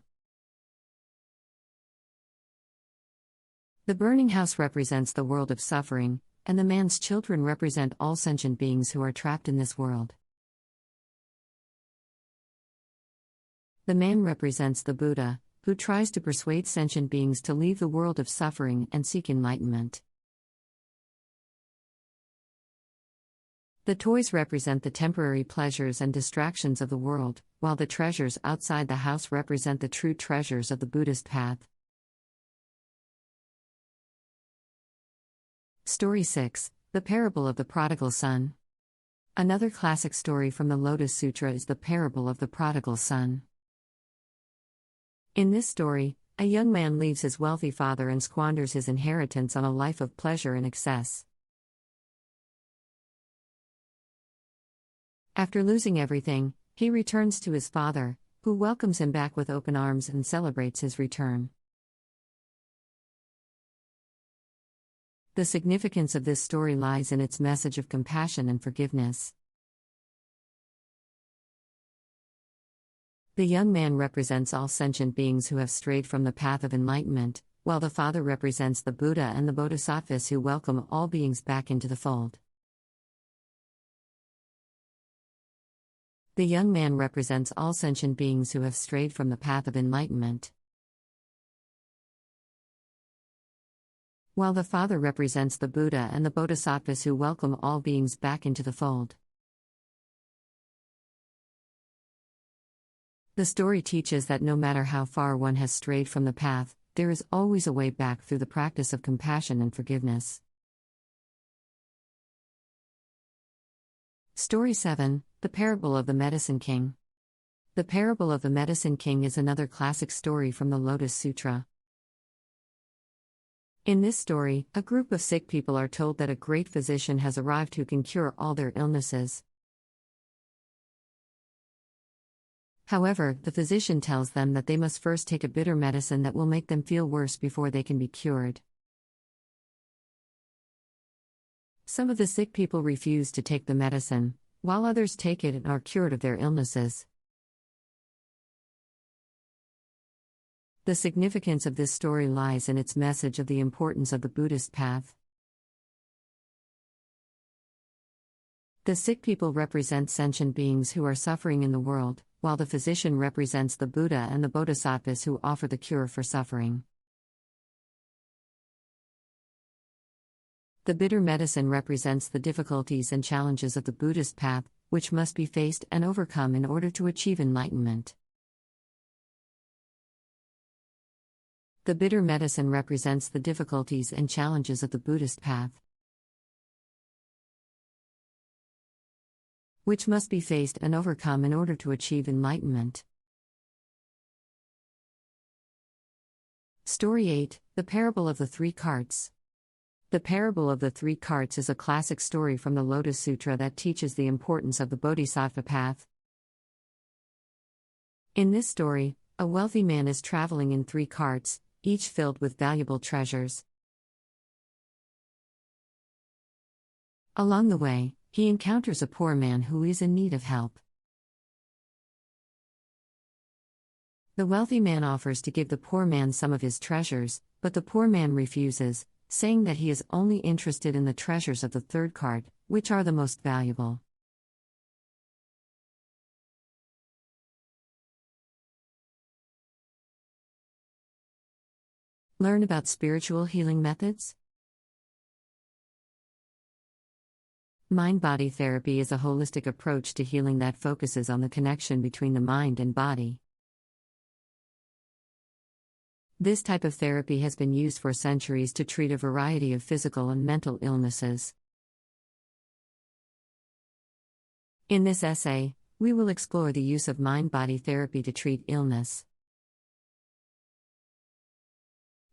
[SPEAKER 1] The burning house represents the world of suffering, and the man's children represent all sentient beings who are trapped in this world. The man represents the Buddha, who tries to persuade sentient beings to leave the world of suffering and seek enlightenment. The toys represent the temporary pleasures and distractions of the world, while the treasures outside the house represent the true treasures of the Buddhist path. Story 6: The Parable of the Prodigal Son. Another classic story from the Lotus Sutra is the parable of the prodigal son. In this story, a young man leaves his wealthy father and squanders his inheritance on a life of pleasure and excess. After losing everything, he returns to his father, who welcomes him back with open arms and celebrates his return. The significance of this story lies in its message of compassion and forgiveness. The young man represents all sentient beings who have strayed from the path of enlightenment, while the father represents the Buddha and the Bodhisattvas who welcome all beings back into the fold. The young man represents all sentient beings who have strayed from the path of enlightenment, while the father represents the Buddha and the Bodhisattvas who welcome all beings back into the fold. The story teaches that no matter how far one has strayed from the path, there is always a way back through the practice of compassion and forgiveness. Story 7: The Parable of the Medicine King. The Parable of the Medicine King is another classic story from the Lotus Sutra. In this story, a group of sick people are told that a great physician has arrived who can cure all their illnesses. However, the physician tells them that they must first take a bitter medicine that will make them feel worse before they can be cured. Some of the sick people refuse to take the medicine, while others take it and are cured of their illnesses. The significance of this story lies in its message of the importance of the Buddhist path. The sick people represent sentient beings who are suffering in the world, while the physician represents the Buddha and the Bodhisattvas who offer the cure for suffering. The bitter medicine represents the difficulties and challenges of the Buddhist path, which must be faced and overcome in order to achieve enlightenment. The bitter medicine represents the difficulties and challenges of the Buddhist path, which must be faced and overcome in order to achieve enlightenment. Story 8: The Parable of the Three Carts. The Parable of the Three Carts is a classic story from the Lotus Sutra that teaches the importance of the Bodhisattva path. In this story, a wealthy man is traveling in 3 carts, each filled with valuable treasures. Along the way, he encounters a poor man who is in need of help. The wealthy man offers to give the poor man some of his treasures, but the poor man refuses, saying that he is only interested in the treasures of the 3rd cart, which are the most valuable. Learn about spiritual healing methods. Mind-body therapy is a holistic approach to healing that focuses on the connection between the mind and body. This type of therapy has been used for centuries to treat a variety of physical and mental illnesses. In this essay, we will explore the use of mind-body therapy to treat illness.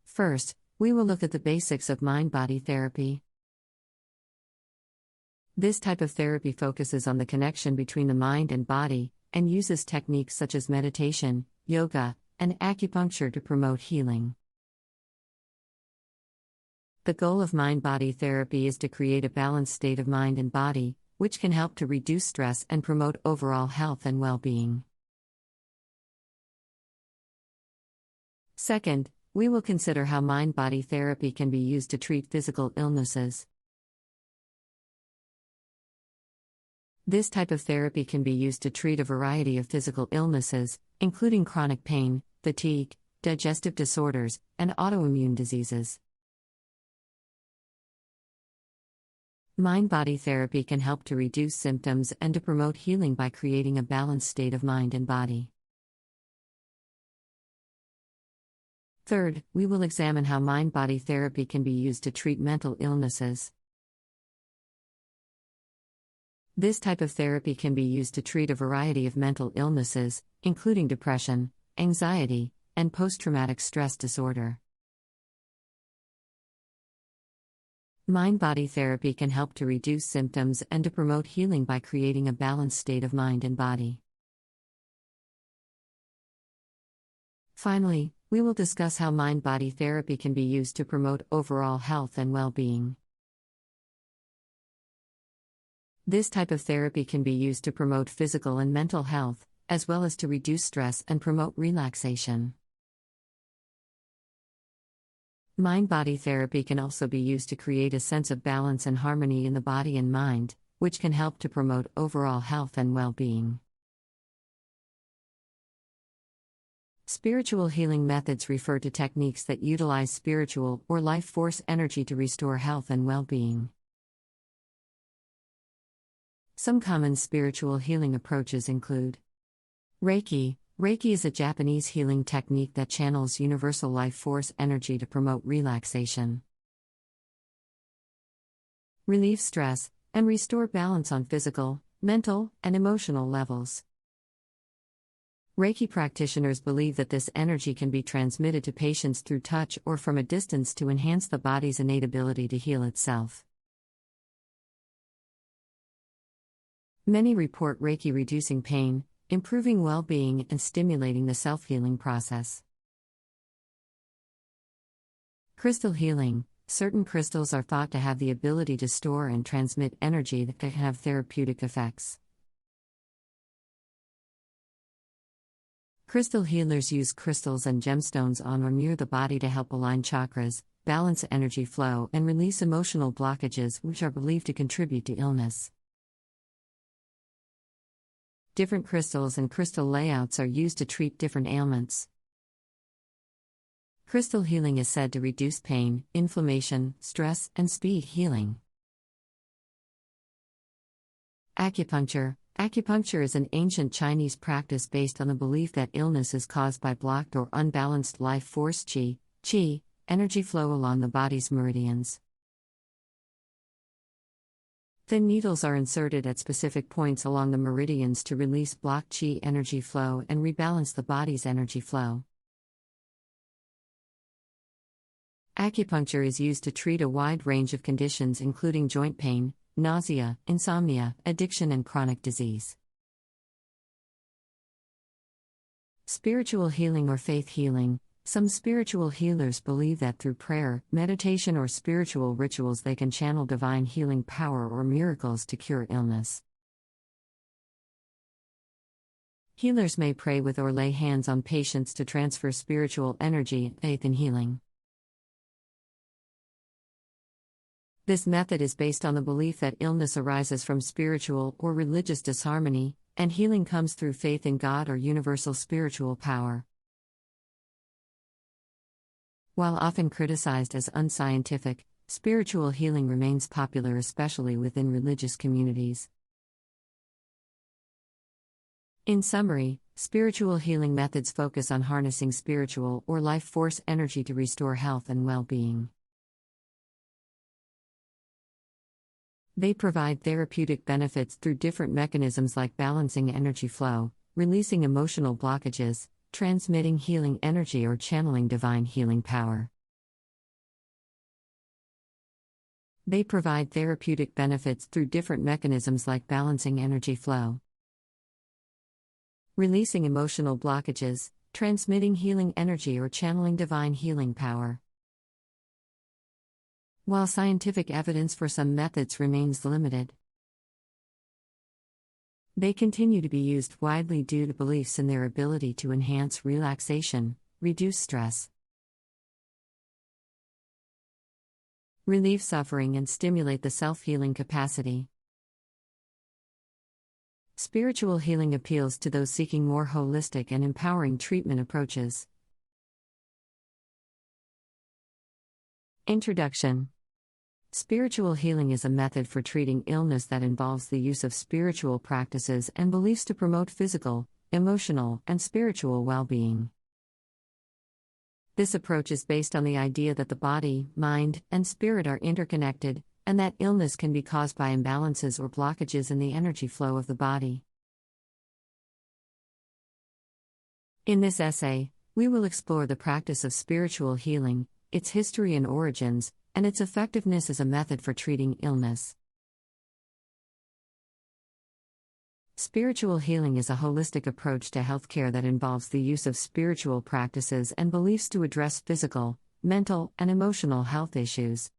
[SPEAKER 1] First, we will look at the basics of mind-body therapy. This type of therapy focuses on the connection between the mind and body, and uses techniques such as meditation, yoga, and acupuncture to promote healing. The goal of mind-body therapy is to create a balanced state of mind and body, which can help to reduce stress and promote overall health and well-being. Second, we will consider how mind-body therapy can be used to treat physical illnesses. This type of therapy can be used to treat a variety of physical illnesses, including chronic pain, fatigue, digestive disorders, and autoimmune diseases. Mind-body therapy can help to reduce symptoms and to promote healing by creating a balanced state of mind and body. Third, we will examine how mind-body therapy can be used to treat mental illnesses. This type of therapy can be used to treat a variety of mental illnesses, including depression, anxiety, and post-traumatic stress disorder. Mind-body therapy can help to reduce symptoms and to promote healing by creating a balanced state of mind and body. Finally, we will discuss how mind-body therapy can be used to promote overall health and well-being. This type of therapy can be used to promote physical and mental health, as well as to reduce stress and promote relaxation. Mind-body therapy can also be used to create a sense of balance and harmony in the body and mind, which can help to promote overall health and well-being. Spiritual healing methods refer to techniques that utilize spiritual or life force energy to restore health and well-being. Some common spiritual healing approaches include Reiki, Reiki is a Japanese healing technique that channels universal life force energy to promote relaxation, relieve stress, and restore balance on physical, mental, and emotional levels. Reiki practitioners believe that this energy can be transmitted to patients through touch or from a distance to enhance the body's innate ability to heal itself. Many report Reiki reducing pain, improving well-being, and stimulating the self-healing process. Crystal healing. Certain crystals are thought to have the ability to store and transmit energy that can have therapeutic effects. Crystal healers use crystals and gemstones on or near the body to help align chakras, balance energy flow, and release emotional blockages which are believed to contribute to illness. Different crystals and crystal layouts are used to treat different ailments. Crystal healing is said to reduce pain, inflammation, stress, and speed healing. Acupuncture. Acupuncture is an ancient Chinese practice based on the belief that illness is caused by blocked or unbalanced life force qi, energy flow along the body's meridians. Thin needles are inserted at specific points along the meridians to release blocked qi energy flow and rebalance the body's energy flow. Acupuncture is used to treat a wide range of conditions including joint pain, nausea, insomnia, addiction, and chronic disease. Spiritual healing or faith healing. Some spiritual healers believe that through prayer, meditation, or spiritual rituals they can channel divine healing power or miracles to cure illness. Healers may pray with or lay hands on patients to transfer spiritual energy and faith in healing. This method is based on the belief that illness arises from spiritual or religious disharmony, and healing comes through faith in God or universal spiritual power. While often criticized as unscientific, spiritual healing remains popular, especially within religious communities. In summary, spiritual healing methods focus on harnessing spiritual or life force energy to restore health and well-being. They provide therapeutic benefits through different mechanisms like balancing energy flow, releasing emotional blockages, transmitting healing energy, or channeling divine healing power. They provide therapeutic benefits through different mechanisms like balancing energy flow, releasing emotional blockages, transmitting healing energy, or channeling divine healing power. While scientific evidence for some methods remains limited, they continue to be used widely due to beliefs in their ability to enhance relaxation, reduce stress, relieve suffering, and stimulate the self-healing capacity. Spiritual healing appeals to those seeking more holistic and empowering treatment approaches. Introduction. Spiritual healing is a method for treating illness that involves the use of spiritual practices and beliefs to promote physical, emotional, and spiritual well-being. This approach is based on the idea that the body, mind, and spirit are interconnected, and that illness can be caused by imbalances or blockages in the energy flow of the body. In this essay, we will explore the practice of spiritual healing, its history and origins, and its effectiveness as a method for treating illness. Spiritual healing is a holistic approach to healthcare that involves the use of spiritual practices and beliefs to address physical, mental, and emotional health issues.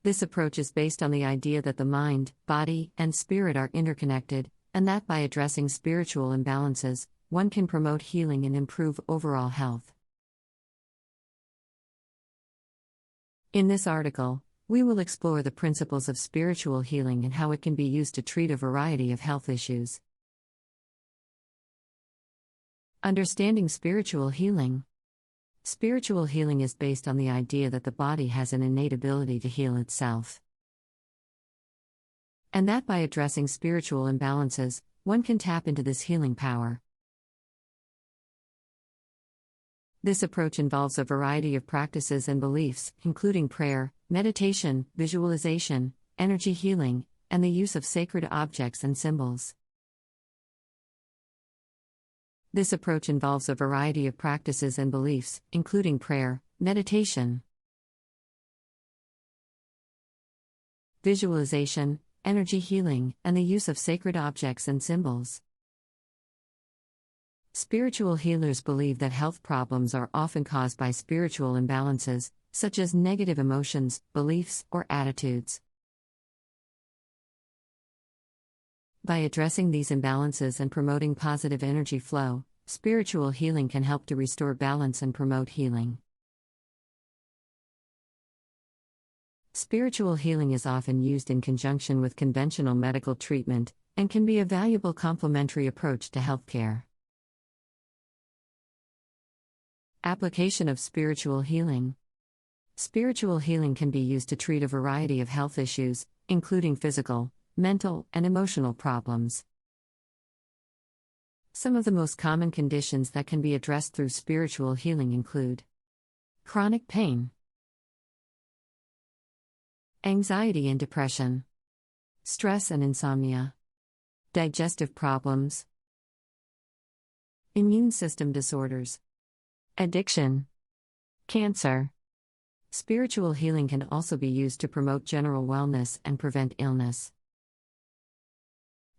[SPEAKER 1] This approach is based on the idea that the mind, body, and spirit are interconnected, and that by addressing spiritual imbalances, one can promote healing and improve overall health. In this article, we will explore the principles of spiritual healing and how it can be used to treat a variety of health issues. Understanding spiritual healing. Spiritual healing is based on the idea that the body has an innate ability to heal itself, and that by addressing spiritual imbalances, one can tap into this healing power. This approach involves a variety of practices and beliefs, including prayer, meditation, visualization, energy healing, and the use of sacred objects and symbols. This approach involves a variety of practices and beliefs, including prayer, meditation, visualization, energy healing, and the use of sacred objects and symbols. Spiritual healers believe that health problems are often caused by spiritual imbalances, such as negative emotions, beliefs, or attitudes. By addressing these imbalances and promoting positive energy flow, spiritual healing can help to restore balance and promote healing. Spiritual healing is often used in conjunction with conventional medical treatment and can be a valuable complementary approach to healthcare. Application of spiritual healing. Spiritual healing can be used to treat a variety of health issues, including physical, mental, and emotional problems. Some of the most common conditions that can be addressed through spiritual healing include chronic pain, anxiety and depression, stress and insomnia, digestive problems, immune system disorders, addiction, cancer. Spiritual healing can also be used to promote general wellness and prevent illness.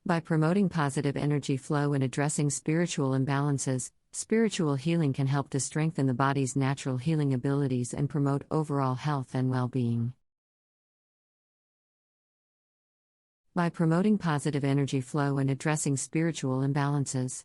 [SPEAKER 1] By promoting positive energy flow and addressing spiritual imbalances, spiritual healing can help to strengthen the body's natural healing abilities and promote overall health and well-being. By promoting positive energy flow and addressing spiritual imbalances,